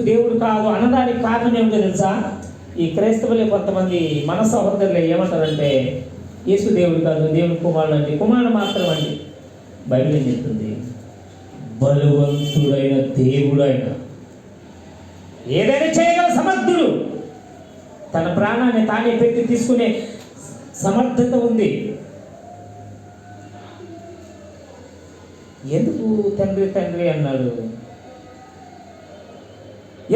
దేవుడు కాదు అనడానికి కారణం ఏమిటో తెలుసా? ఈ క్రైస్తవులే కొంతమంది మన సహోదరులు ఏమంటారంటే యేసు దేవుడు కాదు, దేవుని కుమారుడు అండి, కుమారుడు మాత్రం అండి. బైబిల్ ఏం చెప్తుంది? బలవంతుడైన దేవుడు ఆయన, ఏదైనా చేయగల సమర్థుడు, తన ప్రాణాన్ని తానే పెట్టి తీసుకునే సమర్థత ఉంది. ఎందుకు తండ్రి తండ్రి అన్నాడు?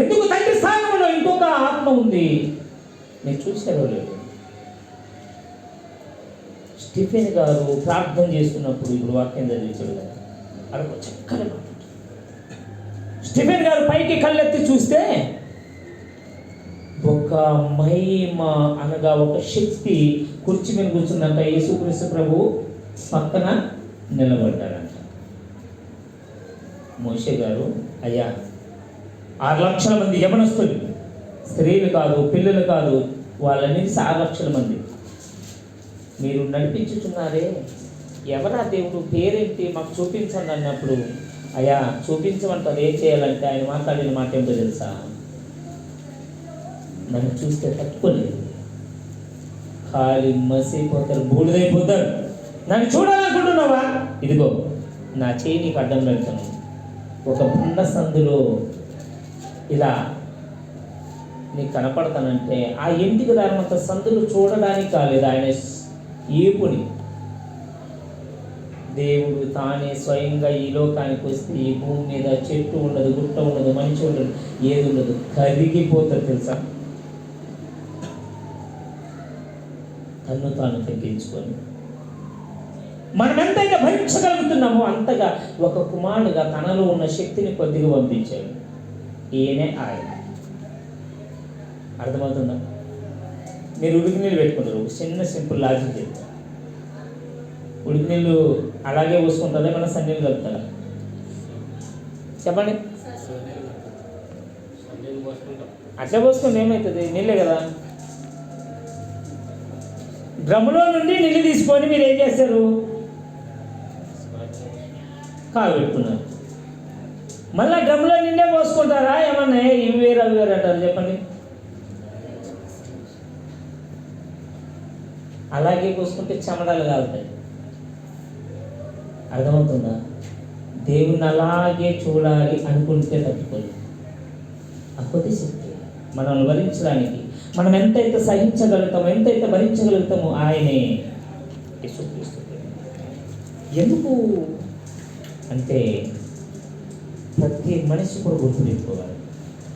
ఎందుకు తండ్రి స్థానంలో ఇంకొక ఆత్మ ఉంది? మీరు చూసారో లేదు? స్టీఫెన్ గారు ప్రార్థన చేస్తున్నప్పుడు, ఇప్పుడు వాక్యం చదివించాడు కదా, అక్కడ చక్కగా స్టీఫెన్ గారు పైకి కళ్ళెత్తి చూస్తే ఒక మహిమ అనగా ఒక శక్తి కుర్చీ మీద కూర్చుందంట. యేసుక్రీస్తు ప్రభు పక్కన నిలబడ్డారంట. మోషే గారు, అయ్యా 6 లక్షల మంది యవనస్తులు, స్త్రీలు కాదు, పిల్లలు కాదు, వాళ్ళని 6 లక్షల మంది మీరు నడిపించుచున్నారే, ఎవరా దేవుడు, పేరేంటి, మాకు చూపించండి అన్నప్పుడు, అయ్యా చూపించమంటారు. ఏం చేయాలంటే ఆయన మాట్లాడిన మాట ఏంటో తెలుసా? నన్ను చూస్తే తట్టుకోలేదు, ఖాళీ మసిపోతారు, బూడిదైపోతారు. నన్ను చూడాలనుకుంటున్నావా? ఇదిగో నా చేయి నీకు అడ్డం పెడతాను. ఒక బండ సందులో ఇలా నీకు కనపడతానంటే ఆ ఇంటికి దారినంత సందులు చూడడానికి కాలేదు, ఆయన ఏపుని దేవుడు తానే స్వయంగా ఈ లోకానికి వస్తే ఈ భూమి మీద చెట్టు ఉండదు, గుట్ట ఉండదు, మనిషి ఉండదు, ఏది ఉండదు, కరిగిపోతుంది తెలుసా? తన్ను తాను తగ్గించుకొని మనం ఎంతైతే భరించగలుగుతున్నామో అంతగా ఒక కుమారుడుగా తనలో ఉన్న శక్తిని కొద్దిగా పంపించాడు. ఈయనే ఆయన. అర్థమవుతుందా? మీరు ఉడికి నీళ్ళు పెట్టుకుంటారు, చిన్న సింపుల్ లాజిక్ చెప్తారు. ఉడికి నీళ్ళు అలాగే పోసుకుంటారా, ఏమన్నా సన్నీళ్ళు కలుపుతారా? చెప్పండి. అట్లా పోసుకుంటే ఏమవుతుంది? నీళ్ళే కదా. డ్రమ్ములో నుండి నీళ్ళు తీసుకొని మీరు ఏం చేస్తారు? కాగబెట్టుకున్నారు. మళ్ళీ డ్రమ్లో నిండే పోసుకుంటారా? ఏమన్నా ఇవి వేరు అవి వేరు అంటారు? చెప్పండి. అలాగే పోసుకుంటే చెమడాలు కాలుతాయి. అర్థమవుతుందా? దేవుణ్ణి అలాగే చూడాలి అనుకుంటే తట్టుకోలేదు. ఆ కొద్ది శక్తి మనల్ని భరించడానికి, మనం ఎంతైతే సహించగలుగుతామో, ఎంతైతే భరించగలుగుతామో ఆయనే యేసుక్రీస్తు. ఎందుకు అంటే ప్రతి మనిషి కూడా గుర్తుపెట్టుకోవాలి.